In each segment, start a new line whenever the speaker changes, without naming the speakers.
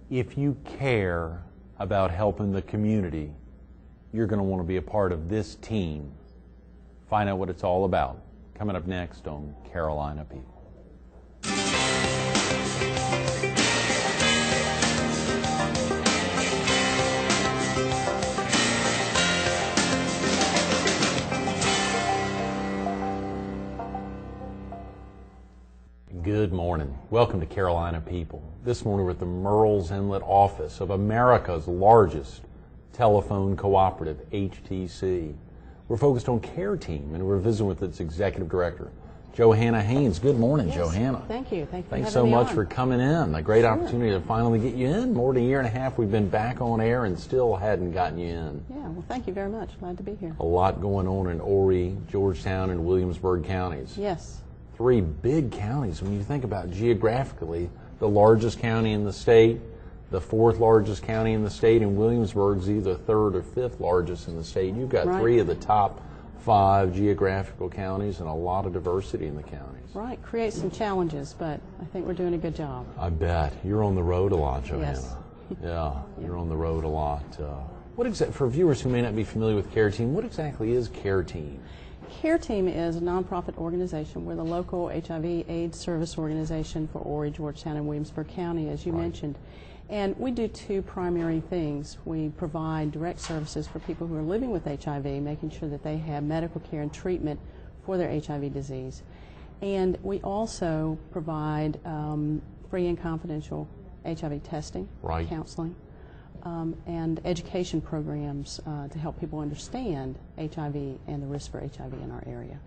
If you care about helping the community, you're going to want to be a part of this team. Find out what it's all about. Coming up next on Carolina People. Good morning. Welcome to Carolina People. This morning we're at the Murrells Inlet office of America's largest telephone cooperative, HTC. We're focused on Careteam, and we're visiting with its executive director, Johanna Haynes. Good morning,
yes,
Johanna.
Thank you.
Thanks so much for coming in. A great opportunity to finally get you in. More than a year and a half we've been back on air and still hadn't gotten you in.
Yeah, well, thank you very much. Glad to be here.
A lot going on in Horry, Georgetown, and Williamsburg counties.
Yes. 3
big counties. When you think about geographically, the largest county in the state, the 4th largest county in the state, and Williamsburg's either 3rd or 5th largest in the state. You've got 3 of the top 5 geographical counties and a lot of diversity in the counties.
Right. Creates some challenges, but I think we're doing a good job.
I bet. You're on the road a lot, Johanna.
Yes.
Yeah, you're on the road a lot. For viewers who may not be familiar with Careteam, what exactly is Careteam?
Careteam is a nonprofit organization. We're the local HIV/AIDS service organization for Horry, Georgetown, and Williamsburg County, as you mentioned. And we do 2 primary things. We provide direct services for people who are living with HIV, making sure that they have medical care and treatment for their HIV disease. And we also provide free and confidential HIV testing, counseling, and education programs to help people understand HIV and the risk for HIV in our area.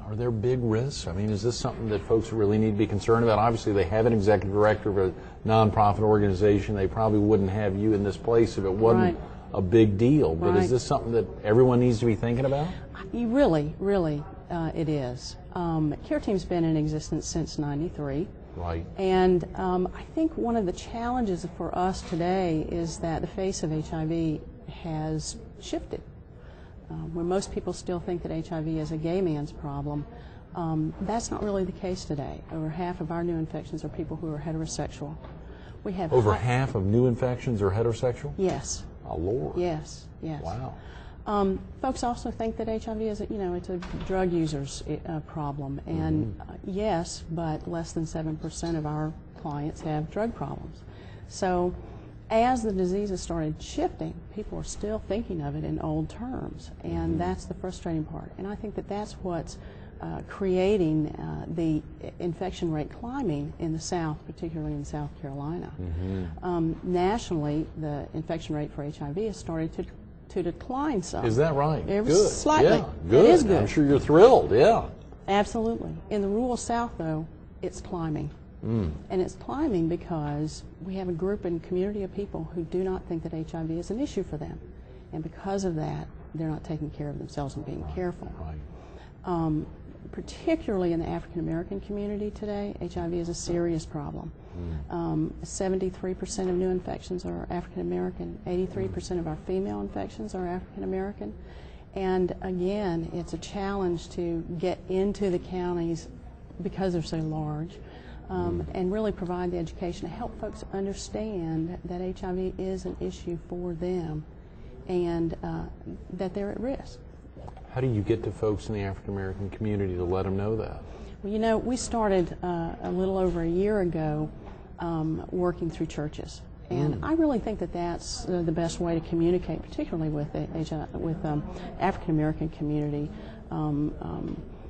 Are there big risks? I mean, is this something that folks really need to be concerned about? Obviously, they have an executive director of a nonprofit organization. They probably wouldn't have you in this place if it wasn't a big deal. But is this something that everyone needs to be thinking about?
Really, it is. Careteam's been in existence since '93.
Right.
And I think one of the challenges for us today is that the face of HIV has shifted. Where most people still think that HIV is a gay man's problem, that's not really the case today. Over half of our new infections are people who are heterosexual. We have
over half of new infections are heterosexual?
Yes.
Oh, Lord.
Yes.
Wow.
Folks also think that HIV is, it's a drug user's problem, and yes, but less than 7% of our clients have drug problems. So, as the disease has started shifting, people are still thinking of it in old terms, and that's the frustrating part. And I think that that's what's creating the infection rate climbing in the South, particularly in South Carolina. Nationally, the infection rate for HIV has started to decline some.
Is that right?
Good. Slightly.
Yeah, good.
It is good.
I'm sure you're thrilled, yeah.
Absolutely. In the rural South, though, it's climbing. And it's climbing because we have a group and community of people who do not think that HIV is an issue for them. And because of that, they're not taking care of themselves and being careful.
Right.
Particularly in the African American community today, HIV is a serious problem. 73% of new infections are African American, 83% of our female infections are African American. And again, it's a challenge to get into the counties because they're so large and really provide the education to help folks understand that HIV is an issue for them and that they're at risk.
How do you get to folks in the African American community to let them know that?
Well, we started a little over a year ago working through churches. And I really think that that's the best way to communicate, particularly with the African American community,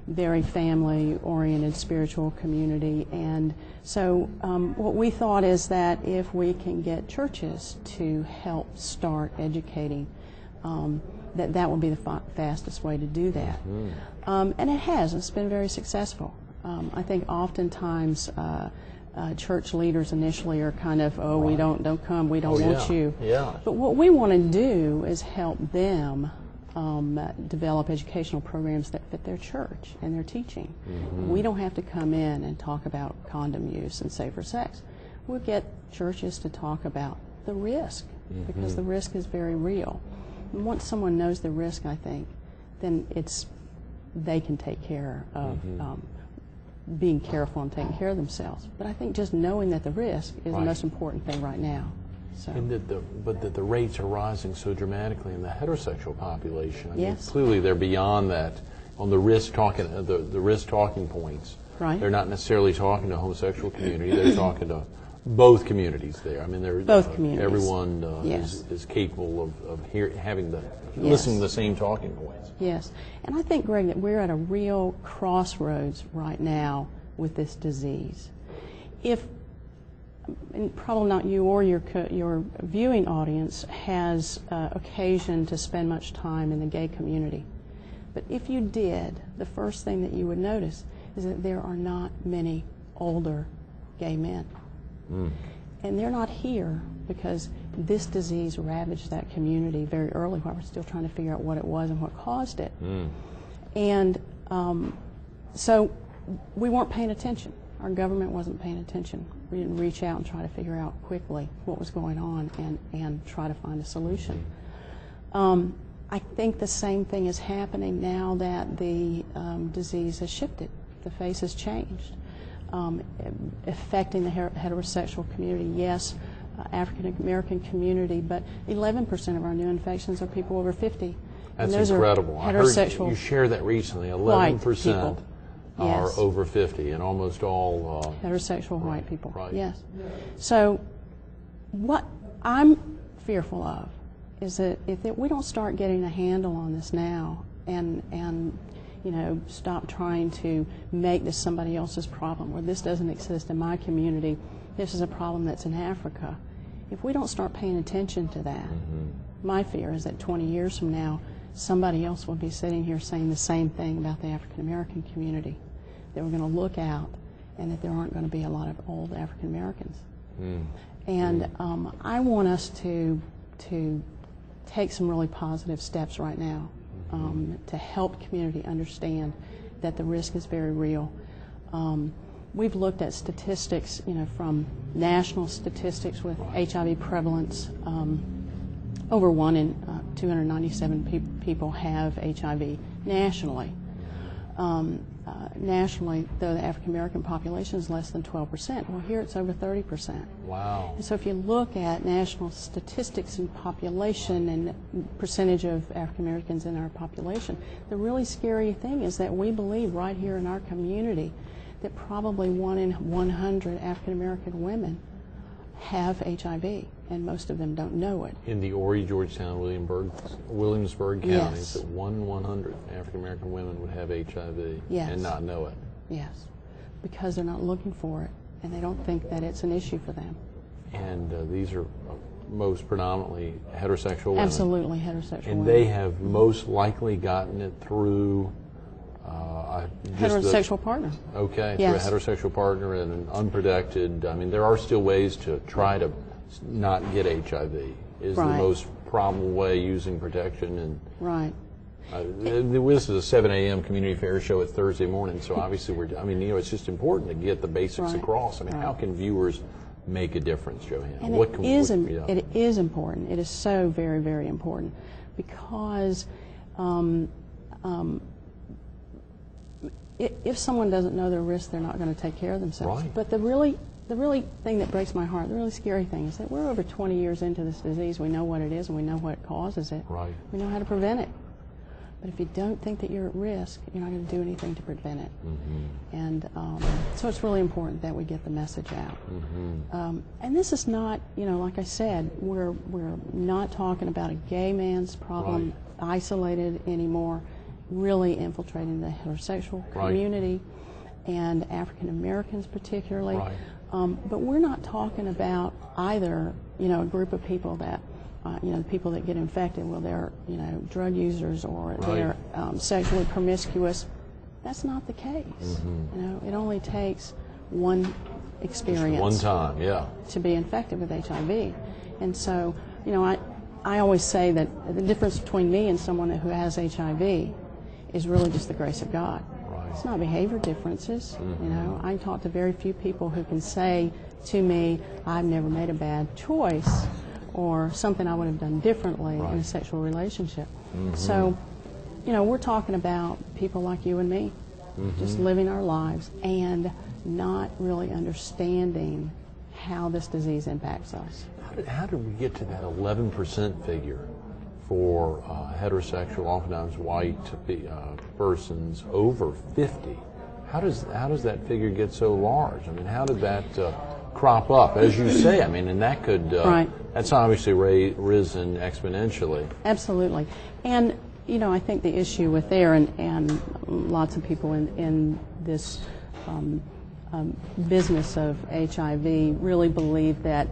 very family-oriented spiritual community. And so what we thought is that if we can get churches to help start educating, that would be the fastest way to do that. And it has. It's been very successful. I think oftentimes church leaders initially are kind of, we don't come, we don't want you.
Yeah.
But what we want to do is help them develop educational programs that fit their church and their teaching. We don't have to come in and talk about condom use and safer sex. We'll get churches to talk about the risk because the risk is very real. And once someone knows the risk, I think, then they can take care of being careful and taking care of themselves. But I think just knowing that the risk is the most important thing right now. So.
And that the rates are rising so dramatically in the heterosexual population. I mean,
Yes.
clearly they're beyond that on the risk talking points.
Right.
They're not necessarily talking to the homosexual community. They're talking to both communities there. I mean, they're
both communities.
Everyone
Yes.
is capable of having
Yes.
listening to the same talking points.
Yes, and I think, Greg, that we're at a real crossroads right now with this disease. If, and probably not you or your viewing audience has occasion to spend much time in the gay community, but if you did, the first thing that you would notice is that there are not many older gay men. And they're not here because this disease ravaged that community very early while we're still trying to figure out what it was and what caused it. And so we weren't paying attention. Our government wasn't paying attention. We didn't reach out and try to figure out quickly what was going on and try to find a solution. I think the same thing is happening now that the disease has shifted. The face has changed. Affecting the heterosexual community, yes, African American community, but 11% of our new infections are people over 50.
That's
and those
incredible.
Are heterosexual.
I heard you shared that recently. 11% are
Yes.
over 50, and almost all
heterosexual white people.
Right.
Yes. So what I'm fearful of is that if we don't start getting a handle on this now and stop trying to make this somebody else's problem, or this doesn't exist in my community, this is a problem that's in Africa. If we don't start paying attention to that, my fear is that 20 years from now, somebody else will be sitting here saying the same thing about the African American community, that we're going to look out and that there aren't going to be a lot of old African Americans. And I want us to take some really positive steps right now to help community understand that the risk is very real. We've looked at statistics, from national statistics with HIV prevalence. Over 1 in 297 people have HIV nationally. Nationally, though, the African American population is less than 12%. Well, here it's over 30%.
Wow.
And so if you look at national statistics and population and percentage of African Americans in our population, the really scary thing is that we believe right here in our community that probably 1 in 100 African American women have HIV, and most of them don't know it.
In the Horry, Georgetown, Williamsburg counties,
Yes.
that 1 in 100 African American women would have HIV
Yes.
and not know it.
Yes, because they're not looking for it, and they don't think that it's an issue for them.
And these are most predominantly heterosexual women.
Absolutely heterosexual
And
women.
they have most likely gotten it through
Heterosexual partner.
Okay,
Yes.
through a heterosexual partner and an unprotected. I mean, there are still ways to try to not get HIV. Is the
Right.
most probable way using protection. And
Right.
this is a 7 a.m. community fair show at Thursday morning, so obviously it's just important to get the basics
Right.
across. I mean,
Right.
how can viewers make a difference, Johanna?
And
What
it
can
is
yeah.
it is important. It is so very, very important because if someone doesn't know their risk, they're not going to take care of themselves.
Right.
But the really thing that breaks my heart, the really scary thing, is that we're over 20 years into this disease. We know what it is and we know what causes it.
Right.
We know how to prevent it. But if you don't think that you're at risk, you're not going to do anything to prevent it. And so it's really important that we get the message out. And this is not, like I said, we're not talking about a gay man's problem isolated anymore, really infiltrating the heterosexual community and African Americans particularly.
Right.
But we're not talking about either, a group of people that the people that get infected, well, they're, drug users or they're sexually promiscuous. That's not the case. It only takes one experience.
Just one time, yeah.
To be infected with HIV. And so, I always say that the difference between me and someone who has HIV is really just the grace of God.
Right.
It's not behavior differences. I talk to very few people who can say to me, I've never made a bad choice or something I would have done differently in a sexual relationship. So, we're talking about people like you and me just living our lives and not really understanding how this disease impacts us.
How did we get to that 11% figure for heterosexual, oftentimes white persons over 50? How does that figure get so large? I mean, how did that crop up? As you say, I mean, and that could, that's obviously risen exponentially.
Absolutely. And, you know, I think the issue with there, and lots of people in this business of HIV really believe that,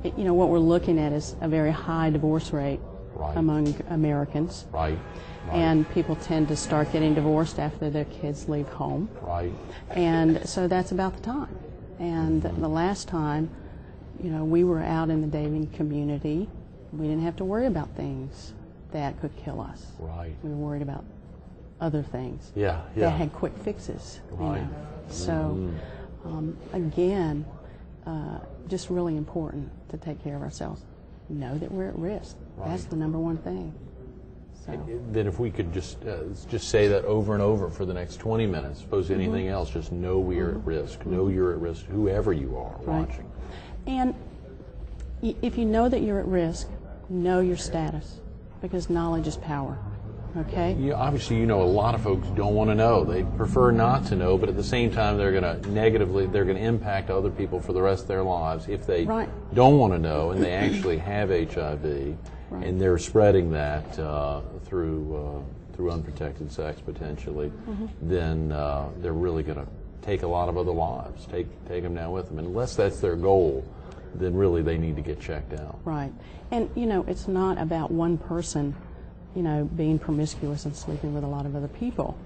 you know, what we're looking at is a very high divorce rate among Americans.
Right.
And people tend to start getting divorced after their kids leave home.
Right.
And so that's about the time. And the last time, you know, we were out in the dating community, we didn't have to worry about things that could kill us.
Right.
We were worried about other things
that
had quick fixes.
Right.
You know? So, again, just really important to take care of ourselves. Know that we're at risk.
Right.
That's the number one thing. So.
Then if we could just say that over and over for the next 20 minutes, suppose anything else, just know we're at risk. Know you're at risk, whoever you are watching.
And if you know that you're at risk, know your status, because knowledge is power. Okay?
Obviously, you know, a lot of folks don't want to know. They prefer not to know, but at the same time, they're going to impact other people for the rest of their lives if they don't want to know and they actually have HIV. And they're spreading that through unprotected sex potentially, then they're really going to take a lot of other lives, take them down with them. And unless that's their goal, then really they need to get checked out.
Right. And, you know, it's not about one person, you know, being promiscuous and sleeping with a lot of other people.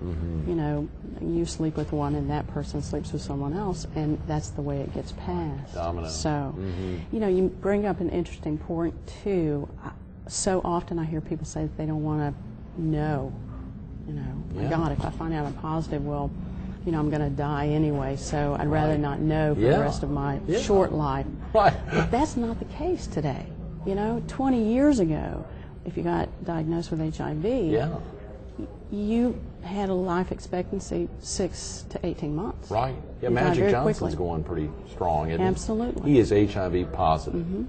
You know, you sleep with one and that person sleeps with someone else, and that's the way it gets passed.
Domino.
So, you know, you bring up an interesting point, too. So often I hear people say that they don't want to know. You know, my God, if I find out I'm positive, well, you know, I'm going to die anyway, so I'd rather not know for the rest of my short life.
Right.
But that's not the case today. You know, 20 years ago, if you got diagnosed with HIV, you had a life expectancy 6 to 18 months.
Right. Yeah,
You
Magic
died very
Johnson's
quickly.
going pretty strong, isn't he?
Absolutely.
He is HIV positive.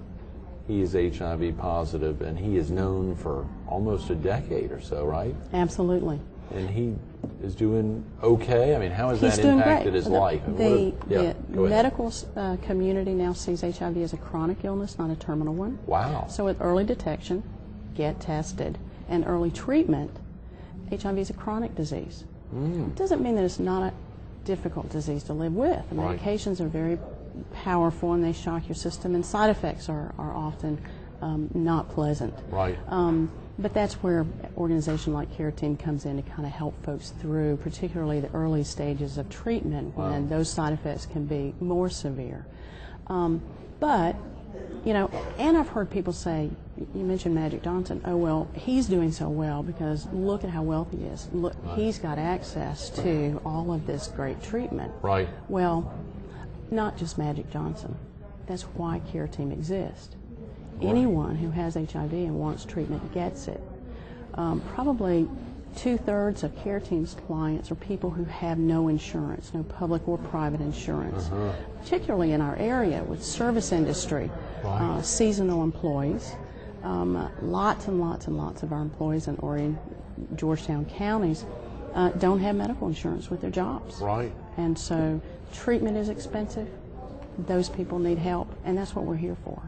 He is HIV positive, and he is known for almost a decade or so, right?
Absolutely.
And he is doing okay? I mean, how has
He's
that
doing
impacted
great.
his life?
The medical community now sees HIV as a chronic illness, not a terminal one.
Wow.
So with early detection, get tested, and early treatment, HIV is a chronic disease. It doesn't mean that it's not a difficult disease to live with. The medications are very powerful and they shock your system, and side effects are often not pleasant.
Right.
But that's where an organization like Careteam comes in to kind of help folks through, particularly the early stages of treatment when those side effects can be more severe. But, you know, and I've heard people say, you mentioned Magic Johnson, oh, well, he's doing so well because look at how wealthy he is. Look, he's got access to all of this great treatment.
Right.
Well, not just Magic Johnson. That's why Careteam exists. Anyone who has HIV and wants treatment gets it. Probably 2/3 of Careteam's clients are people who have no insurance, no public or private insurance, particularly in our area with service industry, seasonal employees. Lots and lots and lots of our employees in Georgetown counties don't have medical insurance with their jobs.
Right.
And so treatment is expensive. Those people need help, and that's what we're here for.